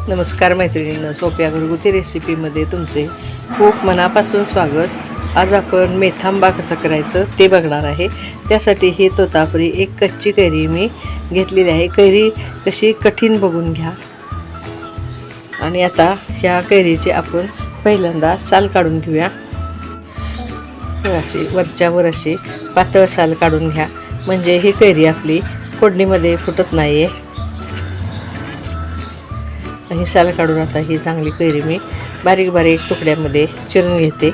नमस्कार मैत्रिणींनो, सोप्या घरगुती रेसिपीमध्ये तुमचे खूप मनापासून स्वागत। आज आपण मेथांबा कसं करायचं ते बघणार आहे। त्यासाठी ही तोतापुरी एक कच्ची कैरी मी घेतलेली आहे। कैरी कशी कठीण बघून घ्या। आणि आता ह्या कैरीचे आपण पहिल्यांदा साल काढून घेऊया। अशी वरच्यावर अशी पातळ साल काढून घ्या, म्हणजे ही कैरी आपली फोडणीमध्ये फुटत नाही आहे। ही साल काढून आता ही चांगली कैरी मी बारीक बारीक तुकड्यामध्ये चिरून घेते।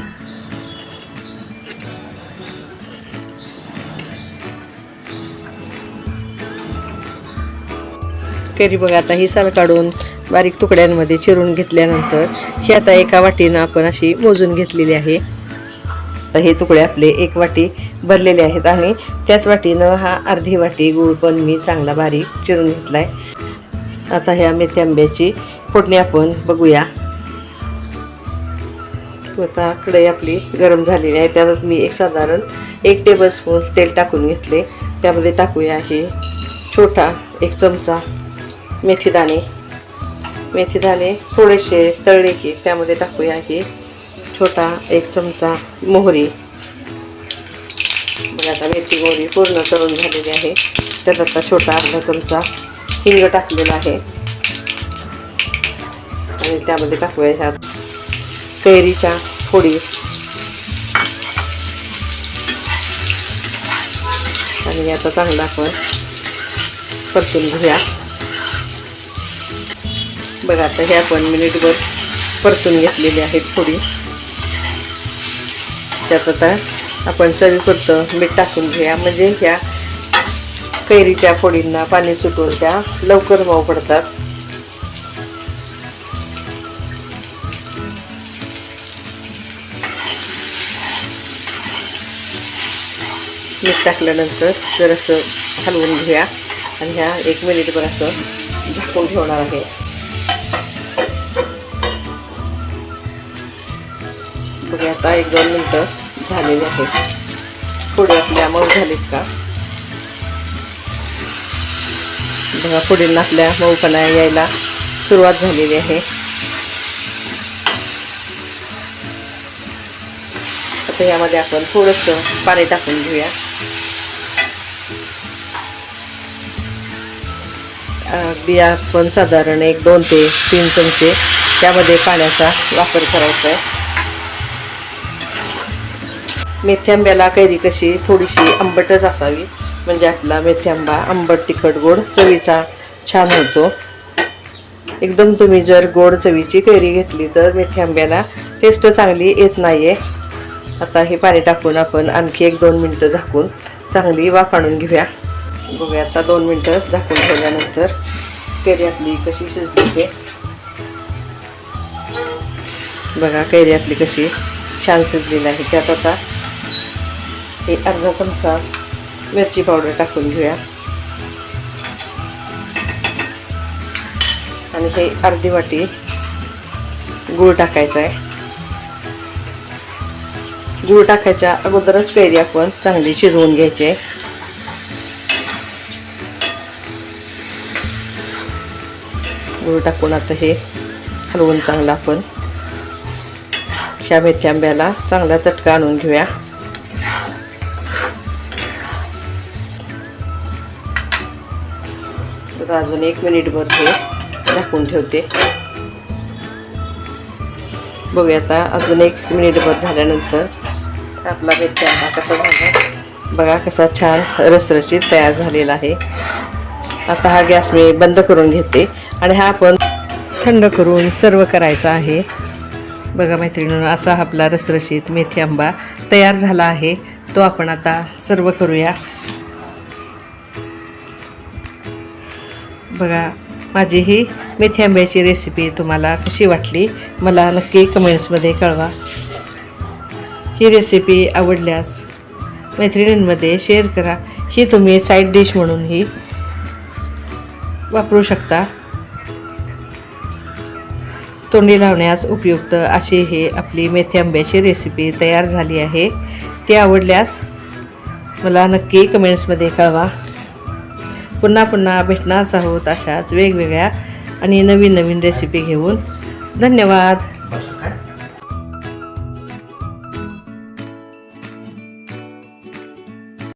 कैरी बघा, आता ही साल काढून बारीक तुकड्यांमध्ये चिरून घेतल्यानंतर ही आता एका वाटीनं आपण अशी मोजून घेतलेली आहे। तर हे तुकडे आपले एक वाटी भरलेले आहेत आणि त्याच वाटीनं हा अर्धी वाटी गूळ पण मी चांगला बारीक चिरून घेतलाय। आता ह्या मेथी आंब्याची फोडणी आपण बघूया। आता कढई आपली गरम झालेली आहे, त्यात मी साधारण 1 टेबलस्पून तेल टाकून घेतले। त्यामध्ये टाकूया हे छोटा 1 चमचा मेथीदाणे। मेथीदाणे थोडेसे तळले की त्यामध्ये टाकूया हे छोटा 1 चमचा मोहरी। बघा, आता मेथी मोहरी पूर्ण तळून झालेली आहे। त्यात आता छोटा अर्धा चमचा हिंग टाकलेला आहे आणि त्यामध्ये टाकूया ह्या कैरीच्या फोडी आणि आता चांगला आपण परतून घेऊया। बघा, आता हे आपण मिनिटभर परतून घेतलेली आहेत फोडी। त्यात आता आपण चवीपुरतं मीठ टाकून घेऊया, म्हणजे ह्या कैरीच्या फोडींना पाणी सुटून त्या लवकर मऊ पडतात। मीठ टाकल्यानंतर जरासं हलवून घेऊया आणि ह्या 1 मिनिटभर असं झाकून ठेवणार आहे। बघा, आता 1-2 मिनिटं झालेली आहेत। फोडी आपल्या मऊ झालीत का? बघा, फोडींना आपल्या मऊपणा यायला सुरुवात झालेली आहे। आता यामध्ये आपण थोडंसं पाणी टाकून घेऊया। अगदी आपण साधारण 1-2 ते 3 चमचे त्यामध्ये पाण्याचा वापर करायचा आहे। मेथी आंब्याला कैरी कशी थोडीशी आंबटच असावी, म्हणजे आपला मेथी आंबा आंबट तिखट गोड चवीचा छान होतो। एकदम तुम्ही जर गोड चवीची कैरी घेतली तर मेथी आंब्याला टेस्ट चांगली येत नाहीये। आता हे पाणी टाकून आपण आणखी 1-2 मिनिटं झाकून चांगली वाफ आणून घेऊया। बघूया, आता 2 मिनिटं झाकून ठेवल्यानंतर कैरी आपली कशी शिजली ते बघा। कैरी आपली कशी छान शिजलेली आहे। त्यात आता हे अर्धा चमचा मिरची पावडर टाकून घेऊया आणि हे अर्धी वाटी गूळ टाकायचा आहे। गूळ टाकायच्या अगोदरच कैरी आपण चांगली शिजवून घ्यायची आहे। गूळ टाकून आता हे हलवून चांगलं आपण ह्या मेथी आंब्याला चांगला चटका आणून घेऊया। तर अजून 1 मिनिटभर हे झाकून ठेवते। बघूया, आता अजून 1 मिनिटभर झाल्यानंतर आपला मेथी आंबा कसा झाला बघा, कसा छान रसरशीत तयार झालेला आहे। आता हा गॅस मी बंद करून घेते आणि हा आपण थंड करून सर्व करायचा आहे। बघा मैत्रिणींनो, असा आपला रसरशीत मेथी आंबा तयार झाला आहे। तो आपण आता सर्व करूया। बघा, माझी ही मेथी आंब्याची रेसिपी तुम्हाला कशी वाटली मला नक्की कमेंट्समध्ये कळवा। ही रेसिपी आवडल्यास मैत्रिणींमध्ये शेअर करा। ही तुम्ही साईड डिश म्हणूनही वापरू शकता। तोंडी लावण्यास उपयुक्त अशी ही आपली मेथी आंब्याची रेसिपी तयार झाली आहे। ती आवडल्यास मला नक्की कमेंट्समध्ये कळवा। पुन्हा पुन्हा भेटणारच आहोत अशाच वेगवेगळ्या आणि नवीन नवीन रेसिपी घेऊन. धन्यवाद.